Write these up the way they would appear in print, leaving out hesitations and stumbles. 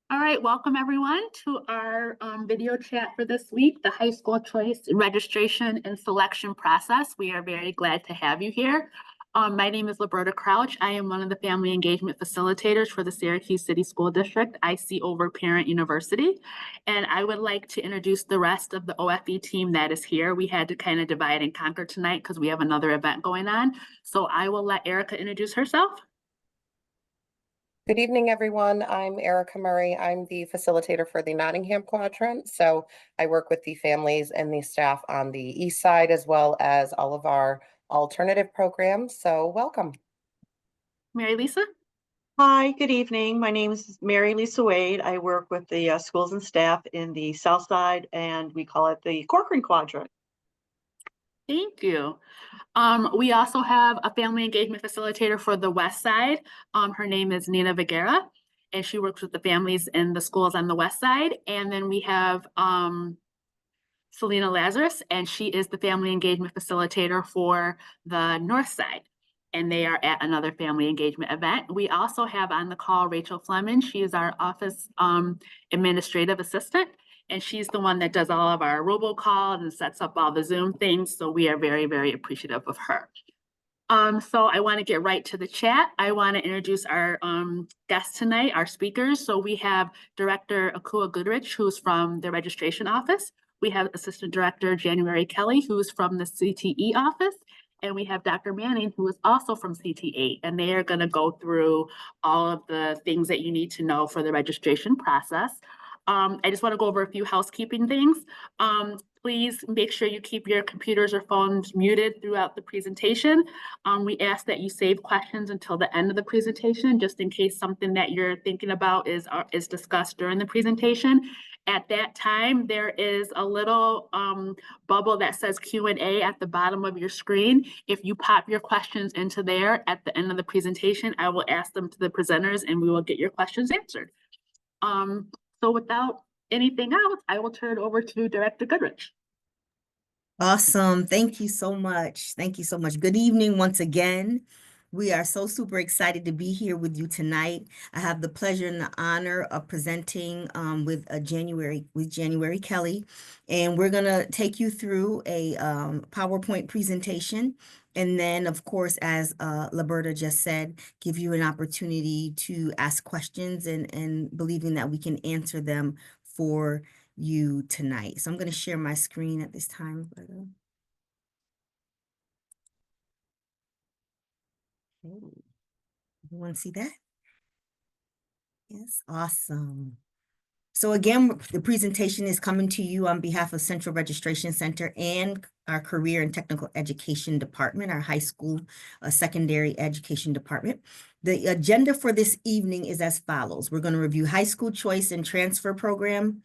All right, welcome everyone to our video chat for this week, the high school choice registration and selection process. We are very glad to have you here. My name is Liberta Crouch. I am one of the family engagement facilitators for the Syracuse City School District. I see over Parent University, and I would like to introduce the rest of the OFE team that is here. We had to kind of divide and conquer tonight because we have another event going on. So I will let Erica introduce herself. Good evening, everyone. I'm Erica Murray. I'm the facilitator for the Nottingham Quadrant. So I work with the families and the staff on the east side, as well as all of our alternative programs. So welcome. Mary Lisa? Hi, good evening. My name is Mary Lisa Wade. I work with the schools and staff in the South Side, and we call it the Corcoran Quadrant. Thank you. We also have a family engagement facilitator for the West Side. Her name is Nina Vigera, and she works with the families in the schools on the West Side. And then we have Selena Lazarus, and she is the family engagement facilitator for the North Side. And they are at another family engagement event. We also have on the call Rachel Fleming. She is our office administrative assistant, and she's the one that does all of our robocalls and sets up all the Zoom things. So we are very, very appreciative of her. So I want to get right to the chat. I want to introduce our guests tonight, our speakers. So we have Director Akua Goodrich, who's from the registration office. We have Assistant Director January Kelly, who's from the CTE office. And we have Dr. Manning, who is also from CT8, and they are going to go through all of the things that you need to know for the registration process. I just want to go over a few housekeeping things. Please make sure you keep your computers or phones muted throughout the presentation. We ask that you save questions until the end of the presentation, just in case something that you're thinking about is discussed during the presentation. At that time, there is a little bubble that says Q&A at the bottom of your screen. If you pop your questions into there at the end of the presentation, I will ask them to the presenters and we will get your questions answered. So without anything else, I will turn it over to Director Goodrich. Awesome. Thank you so much. Thank you so much. Good evening once again. We are so super excited to be here with you tonight. I have the pleasure and the honor of presenting with January Kelly, and we're going to take you through a PowerPoint presentation. And then, of course, as Liberta just said, give you an opportunity to ask questions and believing that we can answer them for you tonight. So I'm going to share my screen at this time. Okay. Everyone see that? Yes, awesome. So again, the presentation is coming to you on behalf of Central Registration Center and our Career and Technical Education Department, our high school secondary education department. The agenda for this evening is as follows. We're going to review high school choice and transfer program,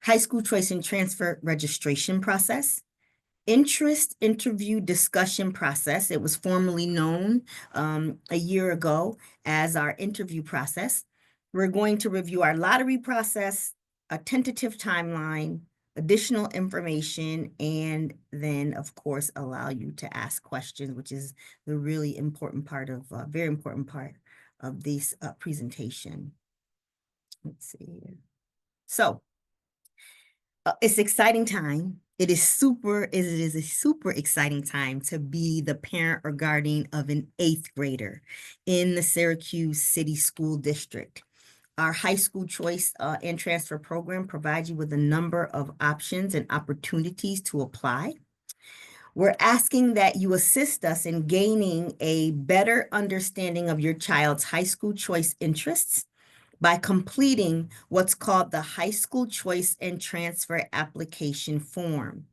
high school choice and transfer registration process, interest interview discussion process. It was formerly known a year ago as our interview process. We're going to review our lottery process, a tentative timeline, additional information, and then, of course, allow you to ask questions, which is the really important part of, very important part of this presentation. Let's see here. So, it's exciting time. It is a super exciting time to be the parent or guardian of an 8th grader in the Syracuse City School District. Our high school choice and transfer program provides you with a number of options and opportunities to apply. We're asking that you assist us in gaining a better understanding of your child's high school choice interests by completing what's called the High School Choice and Transfer Application Form,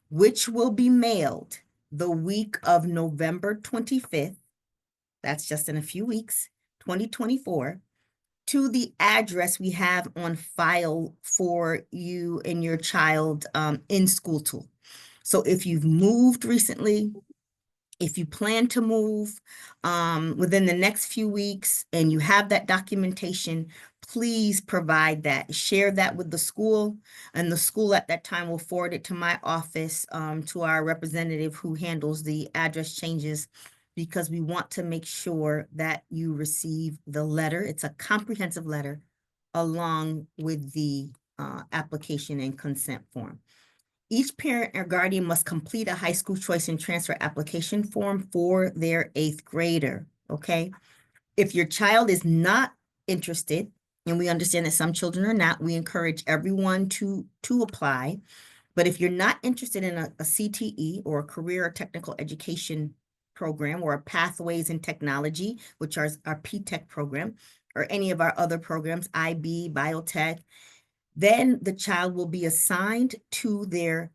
which will be mailed the week of November 25th, that's just in a few weeks, 2024, to the address we have on file for you and your child in School Tool. So if you've moved recently, if you plan to move within the next few weeks and you have that documentation, please provide that. Share that with the school, and the school at that time will forward it to my office, to our representative who handles the address changes, because we want to make sure that you receive the letter. It's a comprehensive letter along with the application and consent form. Each parent or guardian must complete a high school choice and transfer application form for their 8th grader, okay? If your child is not interested, and we understand that some children are not, we encourage everyone to apply. But if you're not interested in a CTE or a career or technical education program or a pathways in technology, which are our P-TECH program, or any of our other programs, IB, biotech, then the child will be assigned to their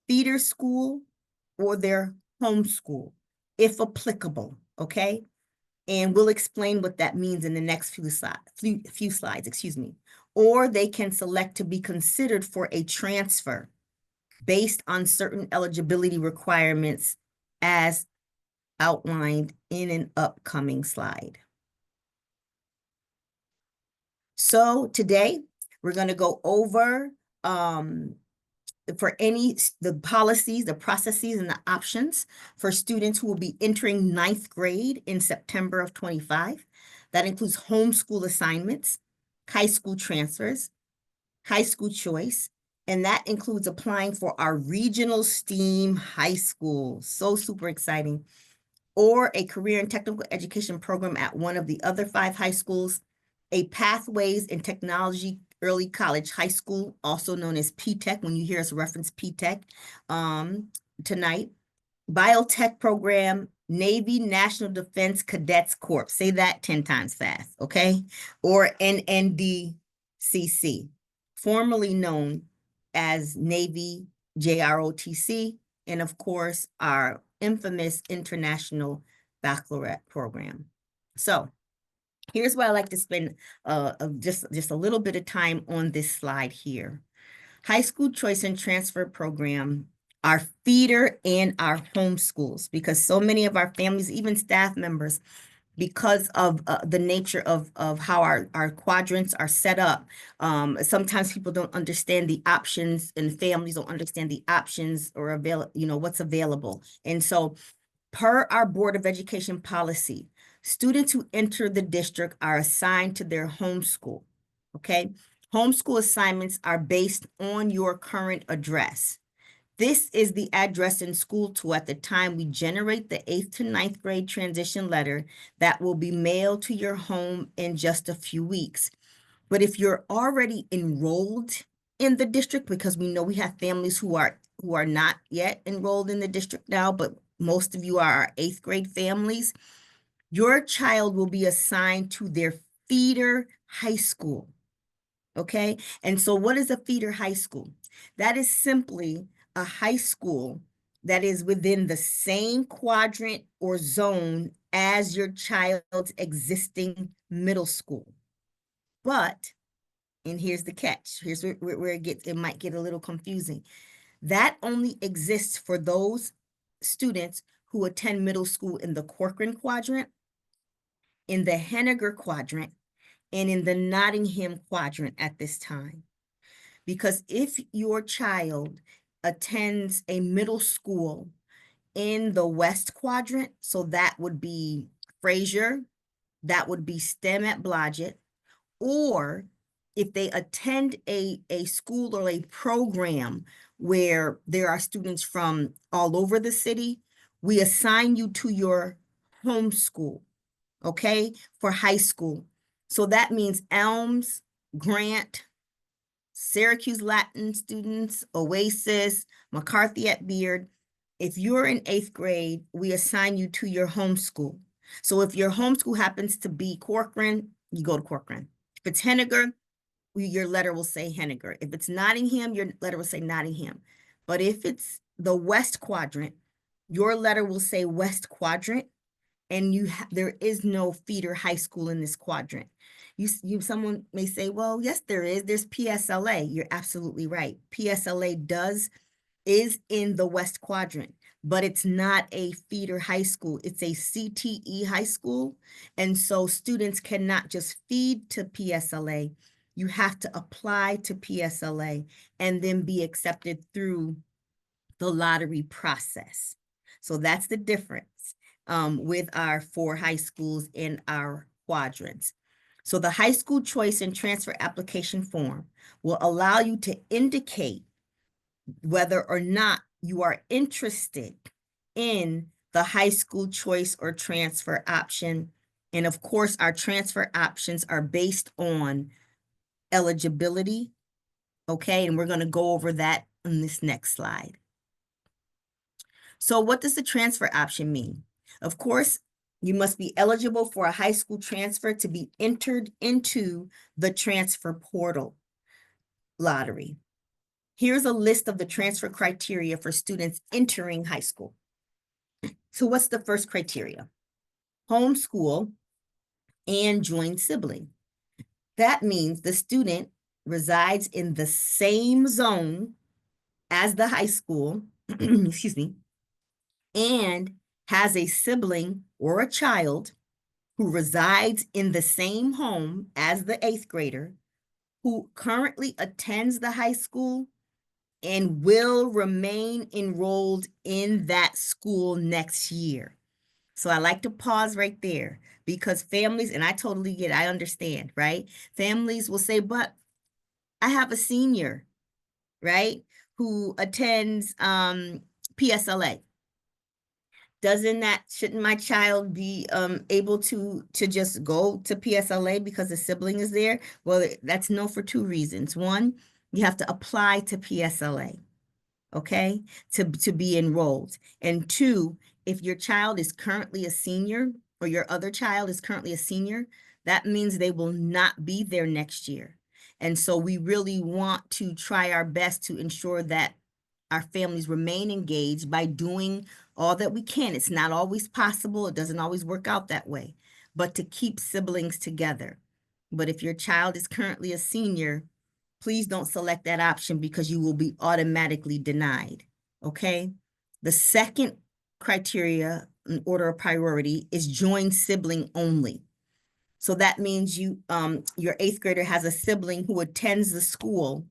feeder school or their home school, if applicable, okay? And we'll explain what that means in the next few slides, excuse me. Or they can select to be considered for a transfer based on certain eligibility requirements as outlined in an upcoming slide. So today, we're going to go over the policies, the processes, and the options for students who will be entering 9th grade in September of 25. That includes homeschool assignments, high school transfers, high school choice, and that includes applying for our regional STEAM high school. So super exciting. Or a career and technical education program at one of the other 5 high schools, a pathways in technology early college high school, also known as P-TECH, when you hear us reference P-TECH tonight, biotech program, Navy National Defense Cadets Corps. Say that 10 times fast, okay? Or NNDCC, formerly known as Navy JROTC, and of course, our infamous International Baccalaureate program. So here's where I like to spend just a little bit of time on this slide here. High school choice and transfer program, our feeder and our home schools, because so many of our families, even staff members, because of the nature of how our quadrants are set up, sometimes people don't understand the options, and families don't understand the options or what's available. And so per our Board of Education policy, students who enter the district are assigned to their homeschool, okay? Homeschool assignments are based on your current address. This is the address and school tool at the time we generate the 8th to 9th grade transition letter that will be mailed to your home in just a few weeks. But if you're already enrolled in the district, because we know we have families who are not yet enrolled in the district now, but most of you are our 8th grade families, your child will be assigned to their feeder high school, okay? And so what is a feeder high school? That is simply a high school that is within the same quadrant or zone as your child's existing middle school. But, and here's the catch, here's where it might get a little confusing. That only exists for those students who attend middle school in the Corcoran quadrant, in the Henniger quadrant, and in the Nottingham quadrant at this time. Because if your child attends a middle school in the West quadrant, so that would be Fraser, that would be STEM at Blodgett, or if they attend a school or a program where there are students from all over the city, we assign you to your home school, okay, for high school. So that means Elms, Grant, Syracuse Latin students, Oasis, McCarthy at Beard. If you're in 8th grade, we assign you to your home school. So if your home school happens to be Corcoran, you go to Corcoran. If it's Henniger, your letter will say Henniger. If it's Nottingham, your letter will say Nottingham. But if it's the West quadrant, your letter will say West quadrant, and there is no feeder high school in this quadrant. Someone may say, well, yes, there is. There's PSLA. You're absolutely right. PSLA is in the West quadrant, but it's not a feeder high school. It's a CTE high school. And so students cannot just feed to PSLA. You have to apply to PSLA and then be accepted through the lottery process. So that's the difference with our 4 high schools in our quadrants. So the high school choice and transfer application form will allow you to indicate whether or not you are interested in the high school choice or transfer option. And of course, our transfer options are based on eligibility. Okay, and we're going to go over that in this next slide. So what does the transfer option mean? Of course, you must be eligible for a high school transfer to be entered into the transfer portal lottery. Here's a list of the transfer criteria for students entering high school. So what's the first criteria? Homeschool and joint sibling. That means the student resides in the same zone as the high school, excuse me, and has a sibling or a child who resides in the same home as the 8th grader, who currently attends the high school and will remain enrolled in that school next year. So I like to pause right there because families, and I totally get, I understand, right? Families will say, but I have a senior, right, who attends PSLA. Shouldn't my child be able to just go to PSLA because the sibling is there? Well, that's no for 2 reasons. One, you have to apply to PSLA, okay, to be enrolled. And 2, if your child is currently a senior or your other child is currently a senior, that means they will not be there next year. And so we really want to try our best to ensure that our families remain engaged by doing all that we can. It's not always possible. It doesn't always work out that way, but to keep siblings together. But if your child is currently a senior, please don't select that option because you will be automatically denied, okay? The second criteria in order of priority is joint sibling only. So that means your 8th grader has a sibling who attends the school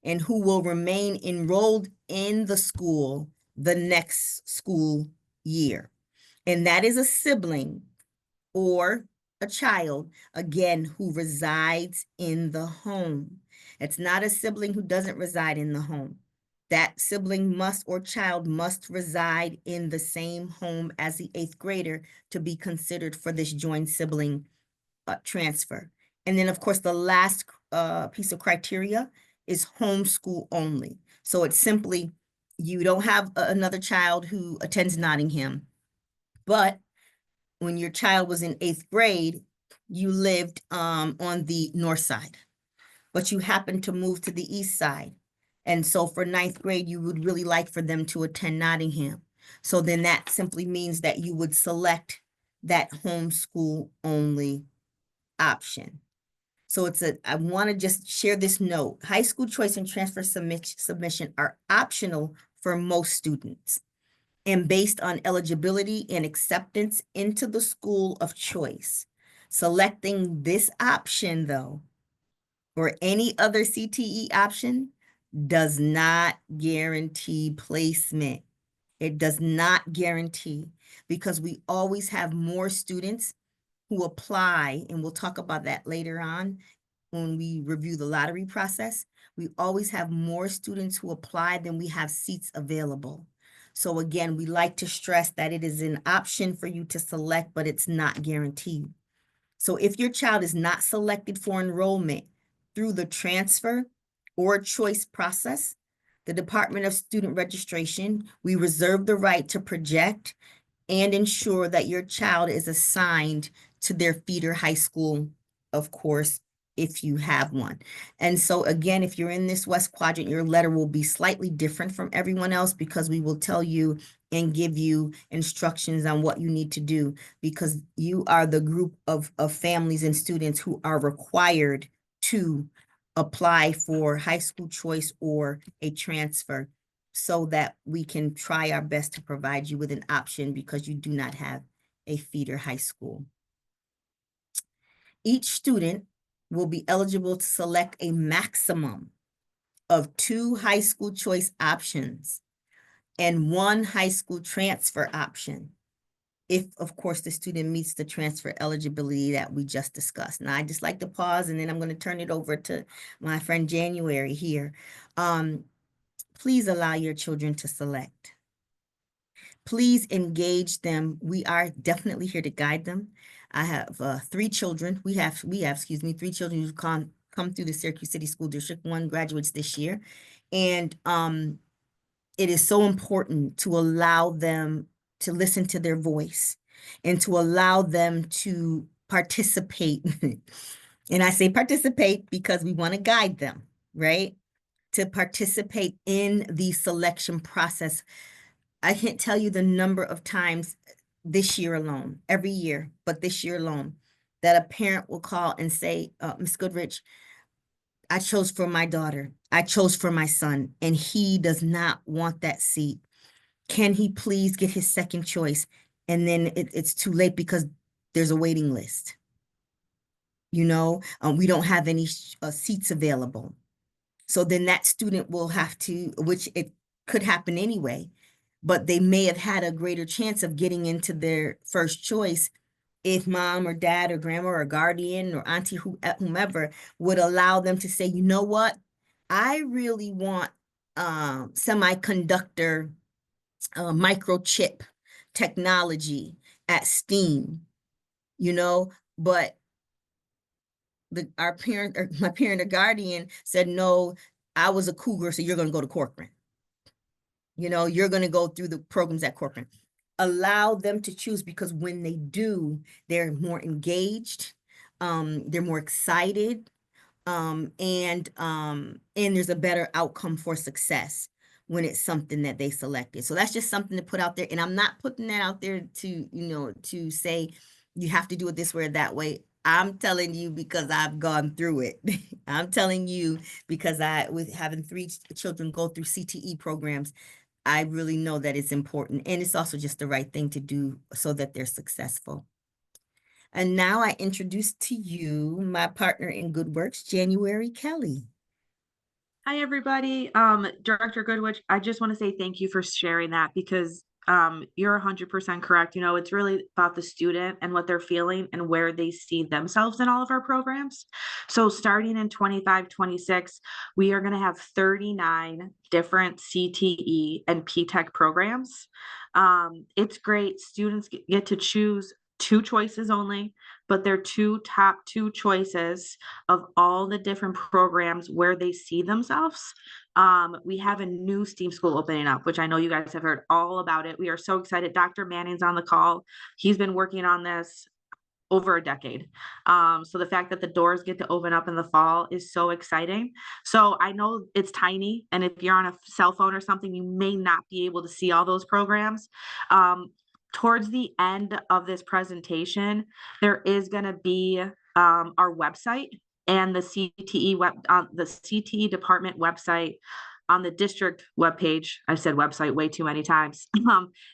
and who will remain enrolled in the school the next school year. And that is a sibling or a child, again, who resides in the home. It's not a sibling who doesn't reside in the home. That sibling must or child must reside in the same home as the 8th grader to be considered for this joint sibling transfer. And then, of course, the last piece of criteria is homeschool only. So it's simply, you don't have another child who attends Nottingham, but when your child was in 8th grade, you lived on the north side, but you happened to move to the east side. And so for 9th grade, you would really like for them to attend Nottingham. So then that simply means that you would select that homeschool only option. So I want to just share this note. High school choice and transfer submission are optional for most students and based on eligibility and acceptance into the school of choice. Selecting this option, though, or any other CTE option does not guarantee placement. It does not guarantee, because we always have more students who apply, and we'll talk about that later on when we review the lottery process. We always have more students who apply than we have seats available. So again, we like to stress that it is an option for you to select, but it's not guaranteed. So if your child is not selected for enrollment through the transfer or choice process, the Department of Student Registration, we reserve the right to project and ensure that your child is assigned to their feeder high school, of course, if you have one. And so again, if you're in this West Quadrant, your letter will be slightly different from everyone else because we will tell you and give you instructions on what you need to do, because you are the group of families and students who are required to apply for high school choice or a transfer, so that we can try our best to provide you with an option because you do not have a feeder high school. Each student will be eligible to select a maximum of 2 high school choice options and 1 high school transfer option. if, of course, the student meets the transfer eligibility that we just discussed. Now, I just like to pause, and then I'm going to turn it over to my friend January here. Please allow your children to select. Please engage them. We are definitely here to guide them. I have 3 children. We have, three children who've come through the Syracuse City School District. 1 graduates this year. And it is so important to allow them to listen to their voice and to allow them to participate. And I say participate because we want to guide them, right? To participate in the selection process. I can't tell you the number of times this year alone, every year, but this year alone, that a parent will call and say, Ms. Goodrich, I chose for my daughter, I chose for my son, and he does not want that seat. Can he please get his second choice? And then it's too late because there's a waiting list. You know, we don't have any seats available. So then that student will have to, which it could happen anyway, but they may have had a greater chance of getting into their first choice if mom or dad or grandma or guardian or auntie, whomever, would allow them to say, you know what, I really want semiconductor microchip technology at STEAM, you know, but our parent or my parent or guardian said, no, I was a Cougar, so you're going to go to Corcoran. You know, you're going to go through the programs at Corcoran. Allow them to choose, because when they do, they're more engaged, they're more excited, and there's a better outcome for success when it's something that they selected. So that's just something to put out there. And I'm not putting that out there to, you know, to say you have to do it this way or that way. I'm telling you because I've gone through it. I'm telling you because with having 3 children go through CTE programs, I really know that it's important, and it's also just the right thing to do so that they're successful. And now I introduce to you my partner in Good Works, January Kelly. Hi, everybody. Director Goodwitch, I just want to say thank you for sharing that, because you're 100% correct. You know, it's really about the student and what they're feeling and where they see themselves in all of our programs. So starting in 25-26, we are going to have 39 different CTE and P-TECH programs. It's great. Students get to choose 2 choices only, but they're top 2 choices of all the different programs where they see themselves. We have a new STEAM school opening up, which I know you guys have heard all about it. We are so excited. Dr. Manning's on the call. He's been working on this over a decade. So the fact that the doors get to open up in the fall is so exciting. So I know it's tiny, and if you're on a cell phone or something, you may not be able to see all those programs. Towards the end of this presentation, there is going to be our website and the CTE department website on the district webpage. I've said website way too many times.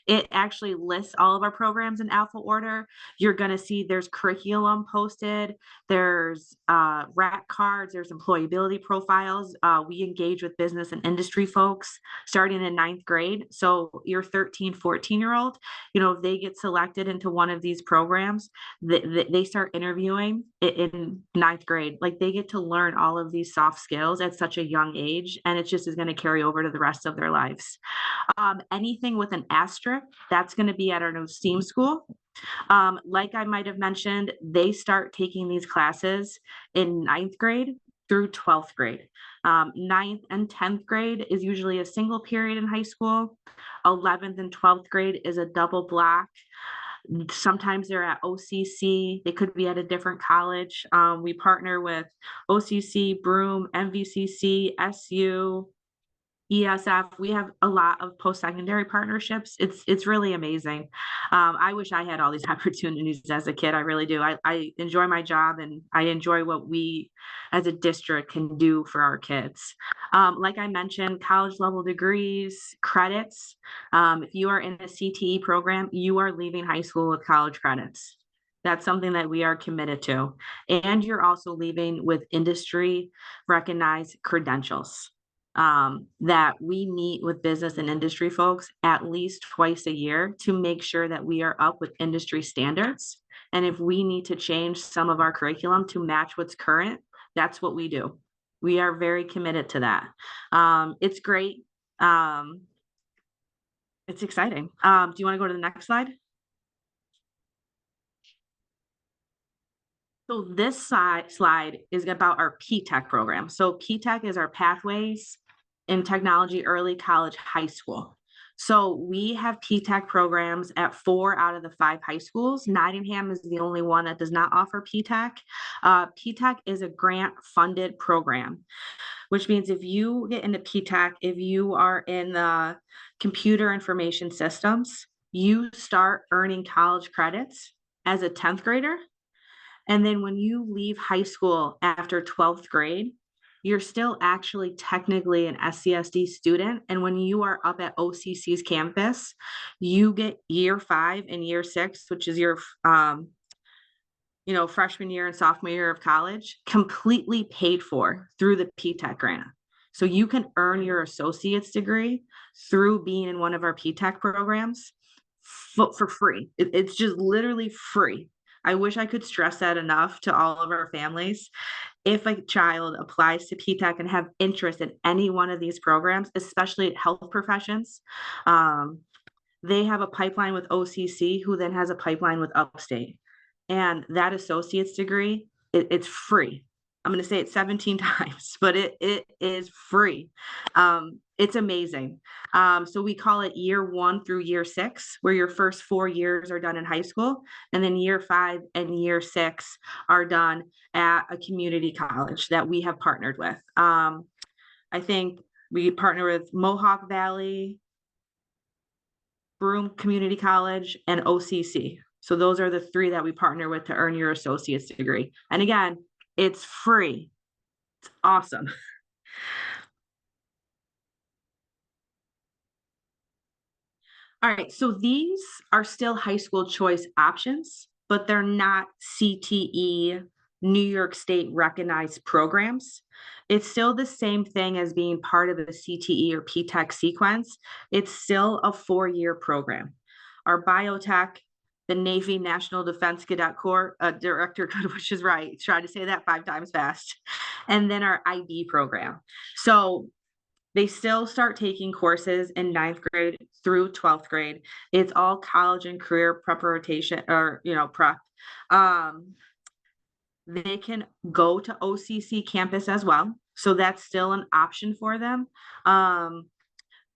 It actually lists all of our programs in alpha order. You're going to see there's curriculum posted, there's RAC cards, there's employability profiles. We engage with business and industry folks starting in 9th grade. So your 13, 14-year-old, you know, if they get selected into one of these programs, they start interviewing in 9th grade. Like, they get to learn all of these soft skills at such a young age, and it just is going to carry over to the rest of their lives. Anything with an asterisk, that's going to be at our new STEAM school. Like I might have mentioned, they start taking these classes in 9th grade through 12th grade. 9th and 10th grade is usually a single period in high school. 11th and 12th grade is a double block. Sometimes they're at OCC. They could be at a different college. We partner with OCC, Broome, MVCC, SU, ESF. We have a lot of post-secondary partnerships. It's really amazing. I wish I had all these opportunities as a kid. I really do. I enjoy my job, and I enjoy what we as a district can do for our kids. Like I mentioned, college level degrees, credits. If you are in a CTE program, you are leaving high school with college credits. That's something that we are committed to. And you're also leaving with industry recognized credentials. that we meet with business and industry folks at least twice a year to make sure that we are up with industry standards. And if we need to change some of our curriculum to match what's current, that's what we do. We are very committed to that. It's great. It's exciting. Do you want to go to the next slide? So this slide is about our P-TECH program. So P-TECH is our Pathways in Technology Early College High School. So we have P-TECH programs at 4 out of the 5 high schools. Nottingham is the only one that does not offer P-TECH. P-TECH is a grant-funded program, which means if you get into P-TECH, if you are in the computer information systems, you start earning college credits as a 10th grader. And then when you leave high school after 12th grade, you're still actually technically an SCSD student. And when you are up at OCC's campus, you get year 5 and year 6, which is your freshman year and sophomore year of college, completely paid for through the P-TECH grant. So you can earn your associate's degree through being in one of our P-TECH programs for free. It's just literally free. I wish I could stress that enough to all of our families. If a child applies to P-TECH and have interest in any one of these programs, especially health professions, they have a pipeline with OCC, who then has a pipeline with Upstate. And that associate's degree, it's free. I'm going to say it 17 times, but it is free. It's amazing. So we call it year 1 through year 6, where your first 4 years are done in high school. And then year 5 and year 6 are done at a community college that we have partnered with. I think we partner with Mohawk Valley, Broome Community College, and OCC. So those are the 3 that we partner with to earn your associate's degree. And again, it's free. It's awesome. All right, so these are still high school choice options, but they're not CTE New York State recognized programs. It's still the same thing as being part of the CTE or P-TECH sequence. It's still a 4-year program. Our biotech, the Navy National Defense Cadet Corps, Director Goodwitch is right. Try to say that 5 times fast. And then our IB program. So they still start taking courses in 9th grade through 12th grade. It's all college and career preparation or, prep. They can go to OCC campus as well. So that's still an option for them.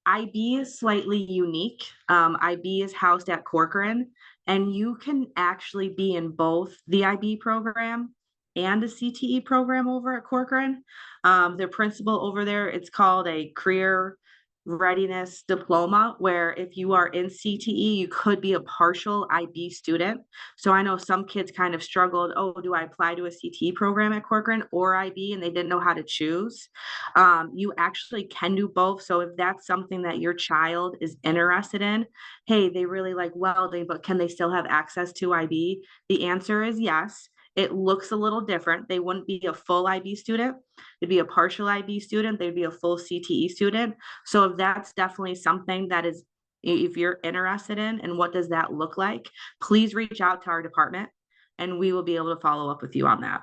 IB is slightly unique. IB is housed at Corcoran, and you can actually be in both the IB program and a CTE program over at Corcoran. Their principal over there, it's called a career readiness diploma, where if you are in CTE, you could be a partial IB student. So I know some kids kind of struggled, do I apply to a CTE program at Corcoran or IB? And they didn't know how to choose. You actually can do both. So if that's something that your child is interested in, hey, they really like welding, but can they still have access to IB? The answer is yes. It looks a little different. They wouldn't be a full IB student. They'd be a partial IB student. They'd be a full CTE student. So if that's definitely something that is, if you're interested in, and what does that look like, please reach out to our department and we will be able to follow up with you on that.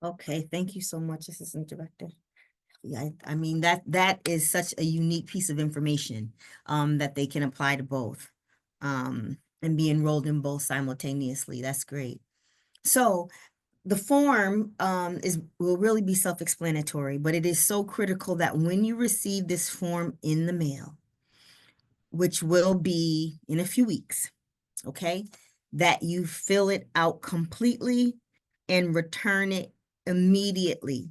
Okay, thank you so much, Assistant Director. Yeah, I mean, that is such a unique piece of information that they can apply to both and be enrolled in both simultaneously. That's great. So the form will really be self-explanatory, but it is so critical that when you receive this form in the mail, which will be in a few weeks, okay, that you fill it out completely and return it immediately.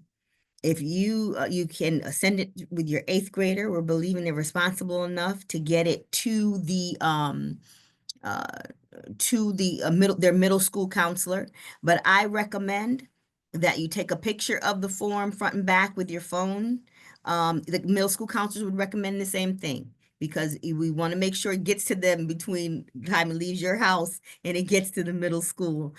If you can send it with your 8th grader, we're believing they're responsible enough to get it to their middle school counselor. But I recommend that you take a picture of the form front and back with your phone. The middle school counselors would recommend the same thing. because we want to make sure it gets to them between the time it leaves your house and it gets to the middle school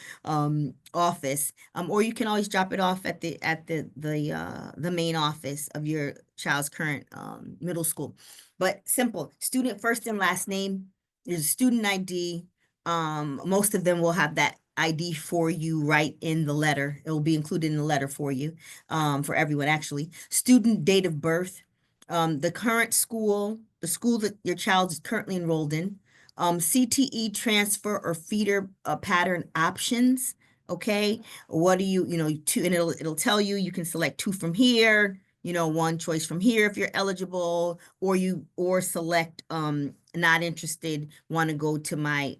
office. Or you can always drop it off at the main office of your child's current middle school. But simple, student first and last name, there's a student ID. Most of them will have that ID for you right in the letter. It will be included in the letter for you, for everyone actually. Student date of birth, the current school, the school that your child is currently enrolled in, CTE transfer or feeder pattern options. Okay, what do two, and it'll tell you, you can select 2 from here, one choice from here if you're eligible, or select not interested, want to go to my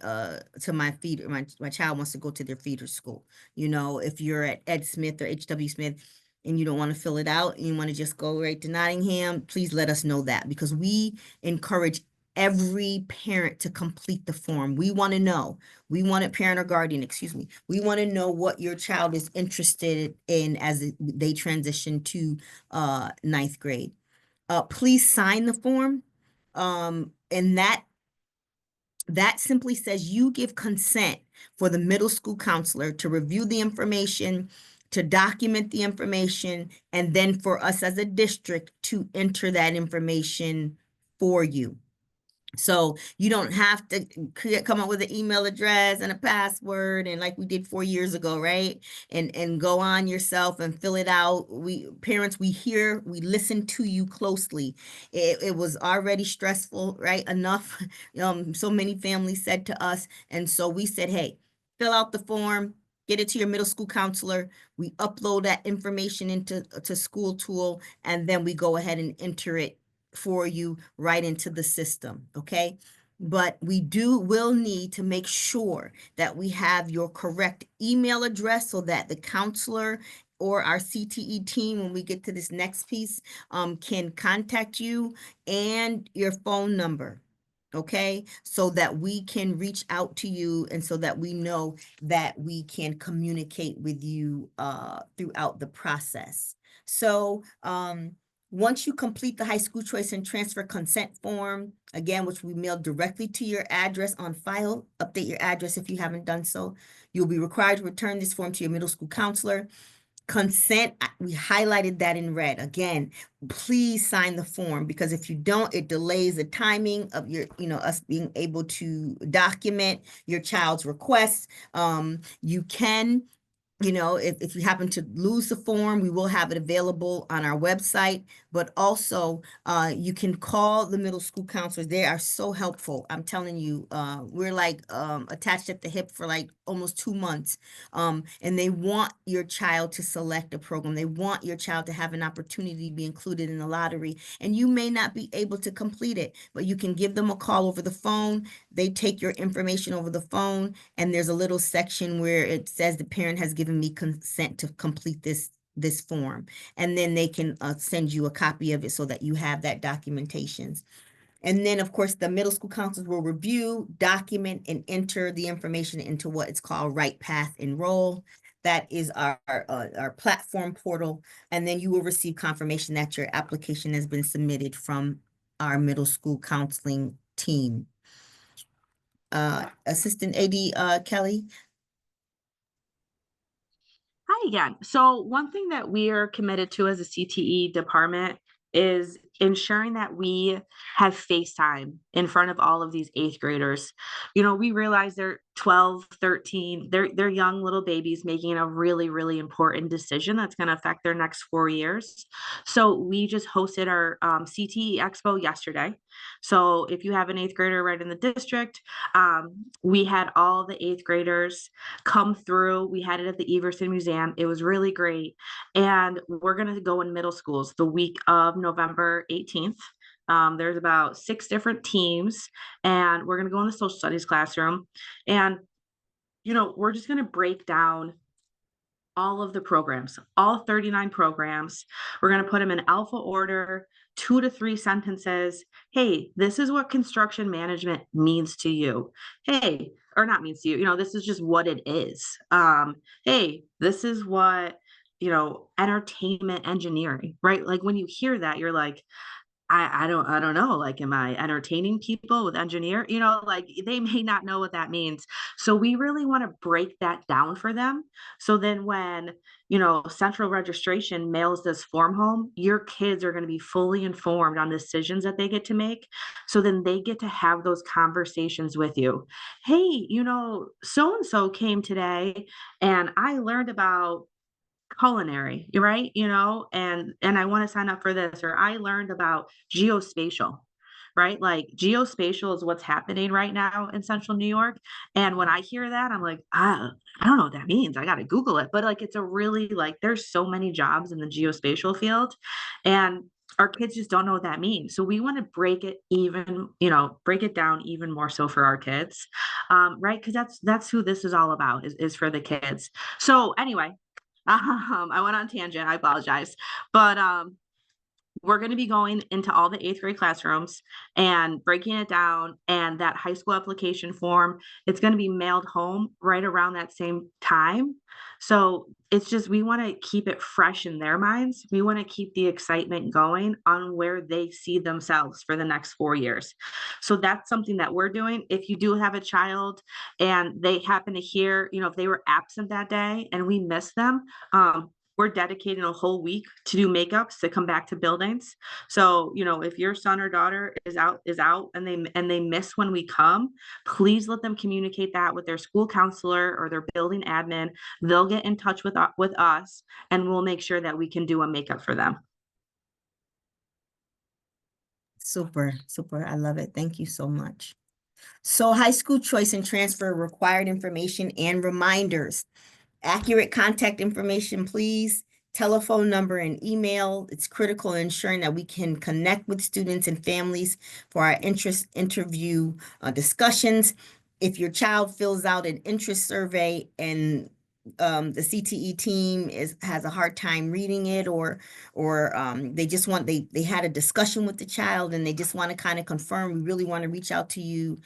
feeder, my child wants to go to their feeder school. If you're at Ed Smith or HW Smith and you don't want to fill it out and you want to just go right to Nottingham, please let us know that, because we encourage every parent to complete the form. We want to know, we want a parent or guardian, excuse me. We want to know what your child is interested in as they transition to 9th grade. Please sign the form. And that simply says you give consent for the middle school counselor to review the information, to document the information, and then for us as a district to enter that information for you. So you don't have to come up with an email address and a password, and like we did 4 years ago, right? And go on yourself and fill it out. Parents, we listen to you closely. It was already stressful, right? Enough. So many families said to us, and so we said, hey, fill out the form, get it to your middle school counselor. We upload that information into School Tool, and then we go ahead and enter it for you right into the system. Okay, but will need to make sure that we have your correct email address so that the counselor or our CTE team, when we get to this next piece, can contact you, and your phone number. Okay, so that we can reach out to you and so that we know that we can communicate with you throughout the process. So once you complete the high school choice and transfer consent form, again, which we mail directly to your address on file, update your address if you haven't done so, you'll be required to return this form to your middle school counselor. Consent, we highlighted that in red. Again, please sign the form, because if you don't, it delays the timing of your, us being able to document your child's requests. You can, if you happen to lose the form, we will have it available on our website, but also you can call the middle school counselors. They are so helpful. I'm telling you, we're like attached at the hip for like almost 2 months. And they want your child to select a program. They want your child to have an opportunity to be included in the lottery. And you may not be able to complete it, but you can give them a call over the phone. They take your information over the phone, and there's a little section where it says the parent has given me consent to complete this form, and then they can send you a copy of it so that you have that documentation. And then, of course, the middle school counselors will review, document, and enter the information into what is called Right Path Enroll. That is our platform portal, and then you will receive confirmation that your application has been submitted from our middle school counseling team. Assistant AD Kelly. Hi again. So one thing that we are committed to as a CTE department is ensuring that we have FaceTime in front of all of these 8th graders. We realize they're 12, 13, they're young little babies making a really, really important decision that's going to affect their next 4 years. So we just hosted our CTE Expo yesterday. So if you have an 8th grader right in the district, we had all the 8th graders come through. We had it at the Everson Museum. It was really great. And we're going to go in middle schools the week of November 18th. There's about 6 different teams, and we're going to go in the social studies classroom. And, we're just going to break down all of the programs, all 39 programs. We're going to put them in alpha order, 2 to 3 sentences. Hey, this is what construction management means to you. Hey, or not means to you, this is just what it is. Hey, this is what, entertainment engineering, right? Like when you hear that, you're like, I don't know, like, am I entertaining people with engineer? You know, like, they may not know what that means. So we really wanna break that down for them. So then when, central registration mails this form home, your kids are gonna be fully informed on decisions that they get to make. So then they get to have those conversations with you. "Hey, so and so came today, and I learned about culinary, right? And I want to sign up for this, or I learned about geospatial, right? Like geospatial is what's happening right now in central New York. And when I hear that, I'm like, I don't know what that means. I got to Google it. But like, it's a really like, there's so many jobs in the geospatial field, and our kids just don't know what that means. So we want to break it even, break it down even more so for our kids, right? Because that's who this is all about, is for the kids. So anyway, I went on tangent. I apologize. But we're going to be going into all the 8th grade classrooms and breaking it down. And that high school application form, it's going to be mailed home right around that same time. So it's just, we want to keep it fresh in their minds. We want to keep the excitement going on where they see themselves for the next 4 years. So that's something that we're doing. If you do have a child and they happen to hear, if they were absent that day and we miss them, we're dedicating a whole week to do makeups to come back to buildings. So, if your son or daughter is out and they miss when we come, please let them communicate that with their school counselor or their building admin. They'll get in touch with us, and we'll make sure that we can do a makeup for them. Super, super. I love it. Thank you so much. So high school choice and transfer required information and reminders. Accurate contact information, please. Telephone number and email. It's critical in ensuring that we can connect with students and families for our interest interview discussions. If your child fills out an interest survey and the CTE team has a hard time reading it, or they just want they had a discussion with the child and they just want to kind of confirm, we really want to reach out to you,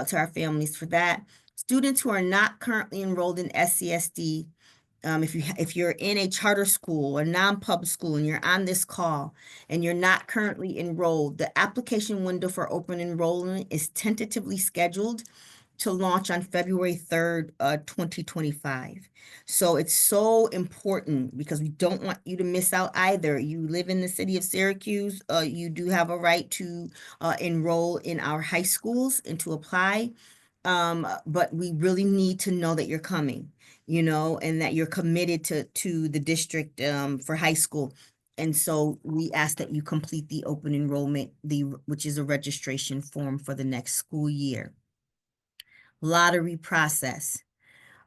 to our families for that. Students who are not currently enrolled in SCSD, if you're in a charter school or non-public school and you're on this call and you're not currently enrolled, the application window for open enrollment is tentatively scheduled to launch on February 3rd, 2025. So it's so important because we don't want you to miss out either. You live in the city of Syracuse, you do have a right to enroll in our high schools and to apply. But we really need to know that you're coming, and that you're committed to the district for high school. And so we ask that you complete the open enrollment, which is a registration form for the next school year. Lottery process.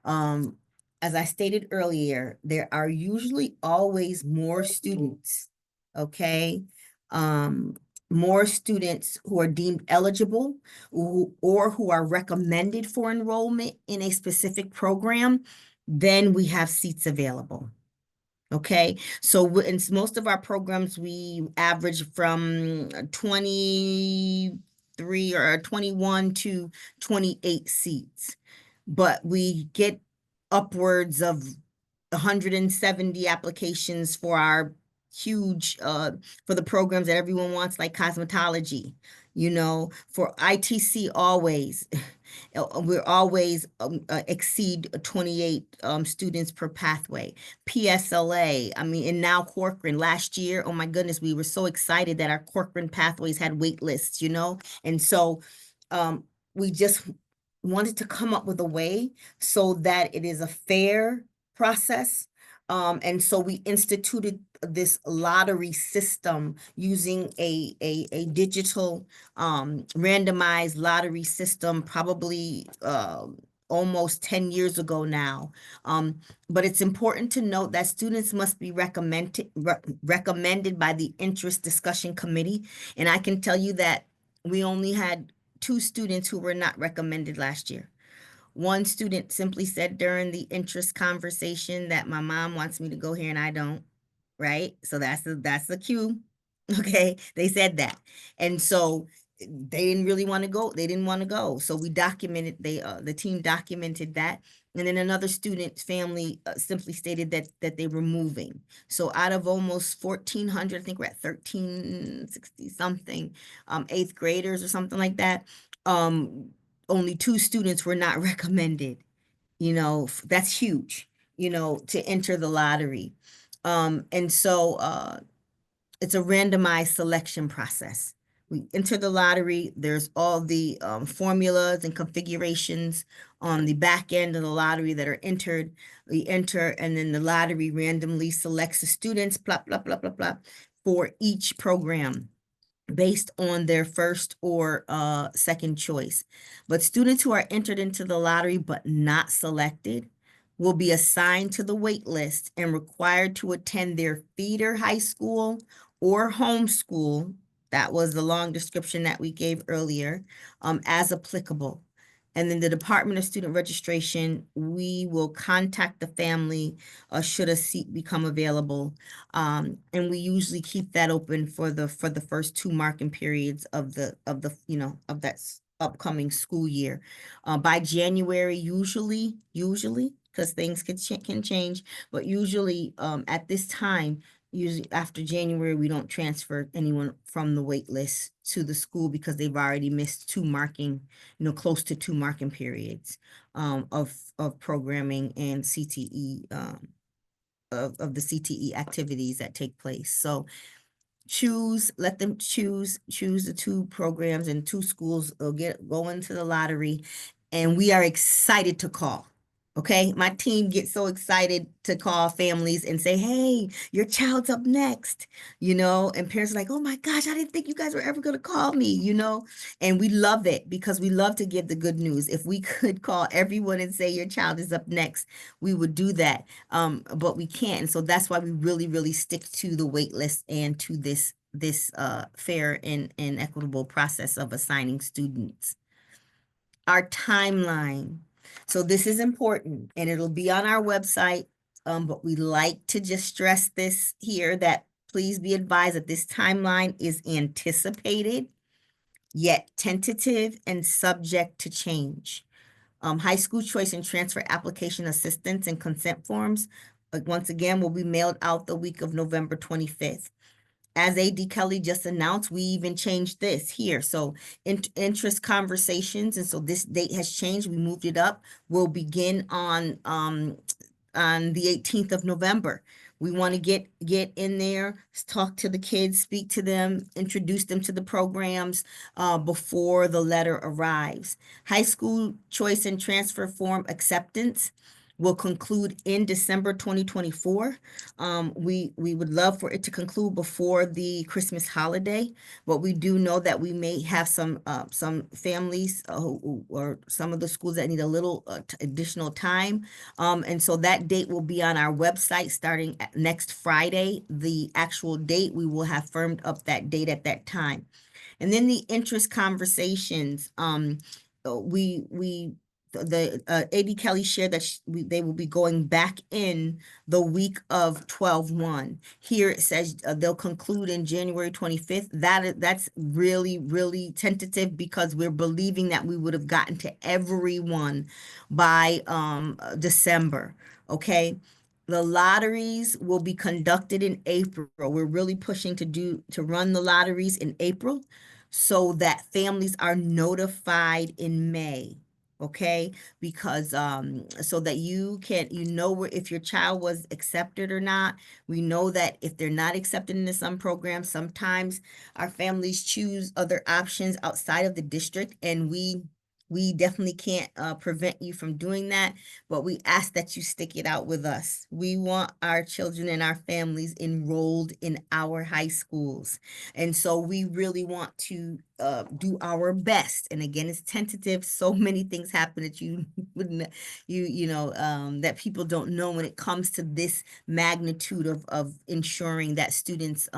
As I stated earlier, there are usually always more students, okay? More students who are deemed eligible or who are recommended for enrollment in a specific program, then we have seats available. Okay, so in most of our programs, we average from 23 or 21 to 28 seats, but we get upwards of 170 applications for our huge, for the programs that everyone wants, like cosmetology, for ITC always. We're always exceed 28 students per pathway. PSLA, and now Corcoran. Last year, oh my goodness, we were so excited that our Corcoran pathways had wait lists, and so we just wanted to come up with a way so that it is a fair process. And so we instituted this lottery system using a digital randomized lottery system, probably almost 10 years ago now. But it's important to note that students must be recommended by the interest discussion committee. And I can tell you that we only had 2 students who were not recommended last year. One student simply said during the interest conversation that my mom wants me to go here and I don't, right? So that's the cue. Okay, they said that. And so they didn't really want to go. They didn't want to go. So we documented, the team documented that. And then another student's family simply stated that they were moving. So out of almost 1,400, I think we're at 1,360 something, 8th graders or something like that. Only 2 students were not recommended. That's huge, to enter the lottery. And so it's a randomized selection process. We enter the lottery, there's all the formulas and configurations on the back end of the lottery that are entered. We enter, and then the lottery randomly selects the students, blah, blah, blah, blah, blah, for each program based on their first or second choice. But students who are entered into the lottery but not selected will be assigned to the wait list and required to attend their feeder high school or homeschool. That was the long description that we gave earlier, as applicable. And then the Department of Student Registration, we will contact the family should a seat become available. And we usually keep that open for the first 2 marking periods of that upcoming school year. By January, usually, because things can change, but usually at this time, usually after January, we don't transfer anyone from the wait list to the school because they've already missed 2 marking, close to 2 marking periods of programming and CTE, of the CTE activities that take place. So let them choose the 2 programs, and 2 schools will go into the lottery, and we are excited to call. Okay, my team gets so excited to call families and say, hey, your child's up next, and parents are like, oh my gosh, I didn't think you guys were ever going to call me, and we love it because we love to give the good news. If we could call everyone and say your child is up next, we would do that, but we can't. And so that's why we really, really stick to the wait list and to this fair and equitable process of assigning students. Our timeline. So this is important, and it'll be on our website, but we like to just stress this here, that please be advised that this timeline is anticipated, yet tentative and subject to change. High school choice and transfer application assistance and consent forms, once again, will be mailed out the week of November 25th. As AD Kelly just announced, we even changed this here. So interest conversations, and so this date has changed. We moved it up. We'll begin on the 18th of November. We want to get in there, talk to the kids, speak to them, introduce them to the programs before the letter arrives. High school choice and transfer form acceptance will conclude in December 2024. We would love for it to conclude before the Christmas holiday, but we do know that we may have some families or some of the schools that need a little additional time. And so that date will be on our website starting next Friday. The actual date, we will have firmed up that date at that time. And then the interest conversations, AD Kelly shared that they will be going back in the week of 12/1. Here it says they'll conclude in January 25th. That's really, really tentative because we're believing that we would have gotten to everyone by December. Okay. The lotteries will be conducted in April. We're really pushing to run the lotteries in April so that families are notified in May. Okay, because so that you where if your child was accepted or not. We know that if they're not accepted into some programs, sometimes our families choose other options outside of the district, and we definitely can't prevent you from doing that, but we ask that you stick it out with us. We want our children and our families enrolled in our high schools. And so we really want to do our best. And again, it's tentative. So many things happen that you wouldn't, that people don't know when it comes to this magnitude of ensuring that students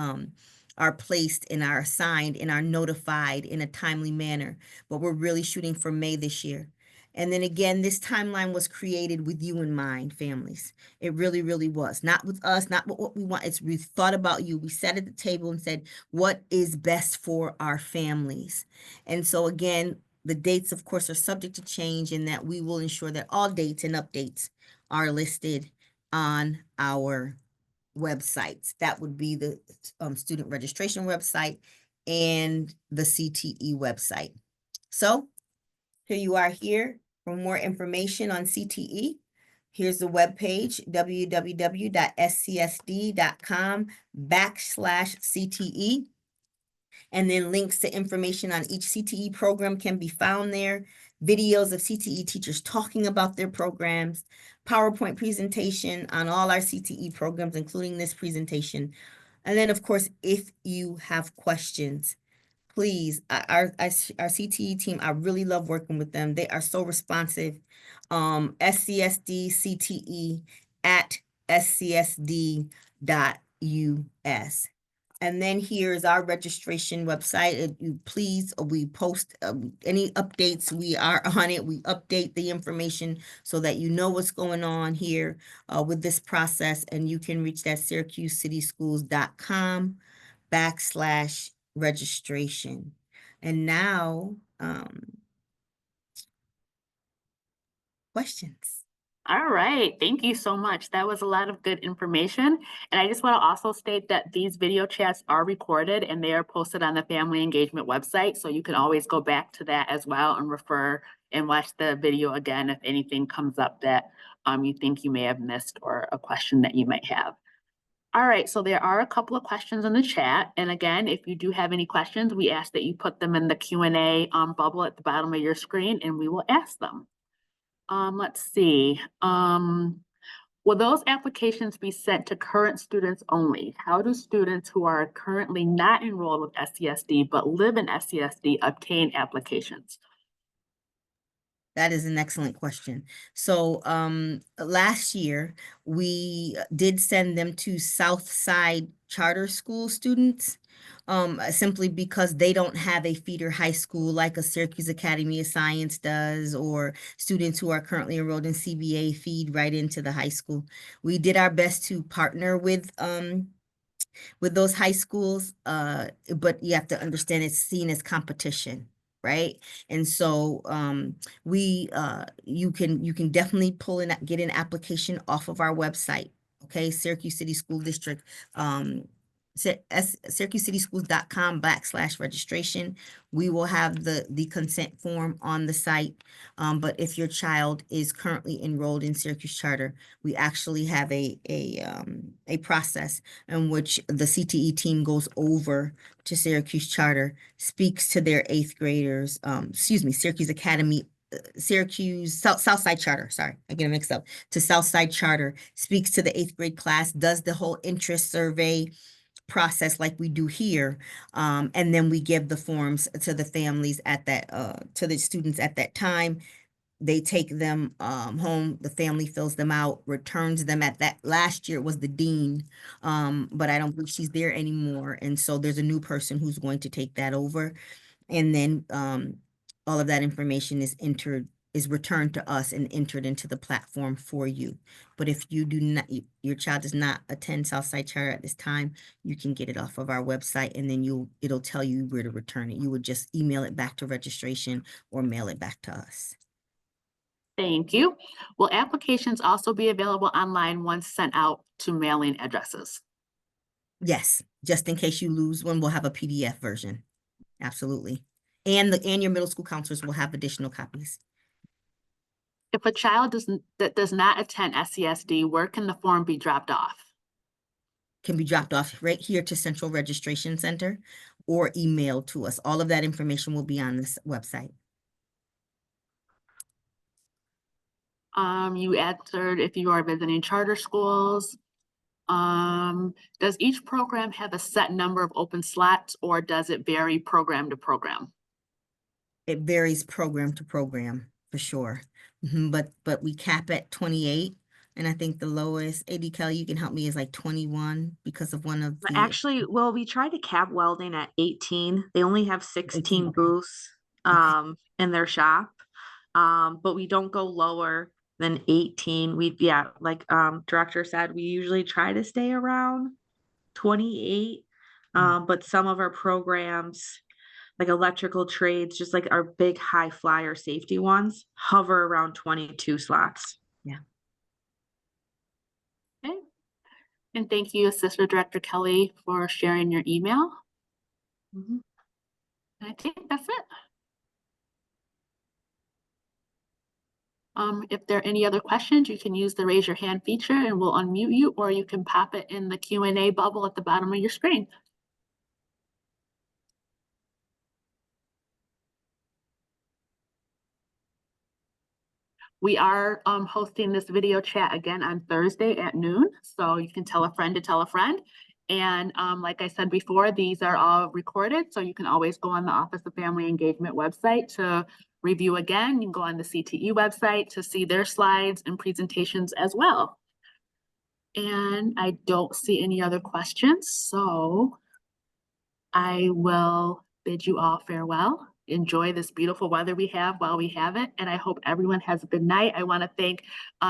are placed and are assigned and are notified in a timely manner. But we're really shooting for May this year. And then again, this timeline was created with you in mind, families. It really, really was. Not with us, not what we want. It's we thought about you. We sat at the table and said, what is best for our families? And so again, the dates, of course, are subject to change in that we will ensure that all dates and updates are listed on our websites. That would be the student registration website and the CTE website. So here you are here for more information on CTE. Here's the webpage, www.scsd.com/CTE. And then links to information on each CTE program can be found there. Videos of CTE teachers talking about their programs, PowerPoint presentation on all our CTE programs, including this presentation. And then, of course, if you have questions, please, our CTE team, I really love working with them. They are so responsive. scsdct@scsd.us. And then here's our registration website. We post any updates. We are on it. We update the information so that you know what's going on here with this process. And you can reach that SyracuseCitySchools.com/registration. And now, questions. All right, thank you so much. That was a lot of good information. And I just want to also state that these video chats are recorded and they are posted on the Family Engagement website. So you can always go back to that as well and refer and watch the video again if anything comes up that you think you may have missed or a question that you might have. All right, so there are a couple of questions in the chat. And again, if you do have any questions, we ask that you put them in the Q&A bubble at the bottom of your screen and we will ask them. Let's see. Will those applications be sent to current students only? How do students who are currently not enrolled with SCSD but live in SCSD obtain applications? That is an excellent question. So last year, we did send them to Southside Charter School students, simply because they don't have a feeder high school like a Syracuse Academy of Science does, or students who are currently enrolled in CBA feed right into the high school. We did our best to partner with those high schools, but you have to understand it's seen as competition. Right. And so you can definitely get an application off of our website. Okay, Syracuse City School District, SyracuseCitySchools.com/registration. We will have the consent form on the site. But if your child is currently enrolled in Syracuse Charter, we actually have a process in which the CTE team goes over to Syracuse Charter, speaks to their 8th graders, Syracuse Academy, Southside Charter, sorry, I get mixed up, to Southside Charter, speaks to the 8th grade class, does the whole interest survey process like we do here, and then we give the forms to the families at that, to the students at that time. They take them home, the family fills them out, returns them at that. Last year it was the dean, but I don't believe she's there anymore. And so there's a new person who's going to take that over. And then all of that information is returned to us and entered into the platform for you. But if you do not, your child does not attend Southside Charter at this time, you can get it off of our website, and then it'll tell you where to return it. You would just email it back to registration or mail it back to us. Thank you. Will applications also be available online once sent out to mailing addresses? Yes, just in case you lose one, we'll have a PDF version. Absolutely. And your middle school counselors will have additional copies. If a child that does not attend SCSD, where can the form be dropped off? Can be dropped off right here to Central Registration Center or emailed to us. All of that information will be on this website. You answered if you are visiting charter schools. Does each program have a set number of open slots, or does it vary program to program? It varies program to program for sure. But we cap at 28. And I think the lowest, AD Kelly, you can help me, is like 21 because of one of the. Actually, well, we tried to cap welding at 18. They only have 16 okay. booths in their shop. but we don't go lower than 18. Yeah, like director said, we usually try to stay around 28. But some of our programs, like electrical trades, just like our big high flyer safety ones, hover around 22 slots. Okay. And thank you, Assistant Director Kelly, for sharing your email. Mhm. I think that's it. If there are any other questions, you can use the raise your hand feature and we'll unmute you, or you can pop it in the Q&A bubble at the bottom of your screen. We are hosting this video chat again on Thursday at noon, so you can tell a friend to tell a friend. And like I said before, these are all recorded, so you can always go on the Office of Family Engagement website to review again. You can go on the CTE website to see their slides and presentations as well. And I don't see any other questions, so I will bid you all farewell. Enjoy this beautiful weather we have while we have it, and I hope everyone has a good night. I want to thank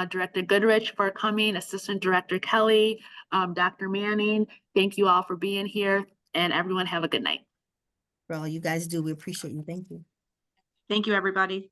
Director Goodrich for coming, Assistant Director Kelly, Dr. Manning. Thank you all for being here, and everyone have a good night. For all you guys do, we appreciate you. Thank you. Thank you, everybody.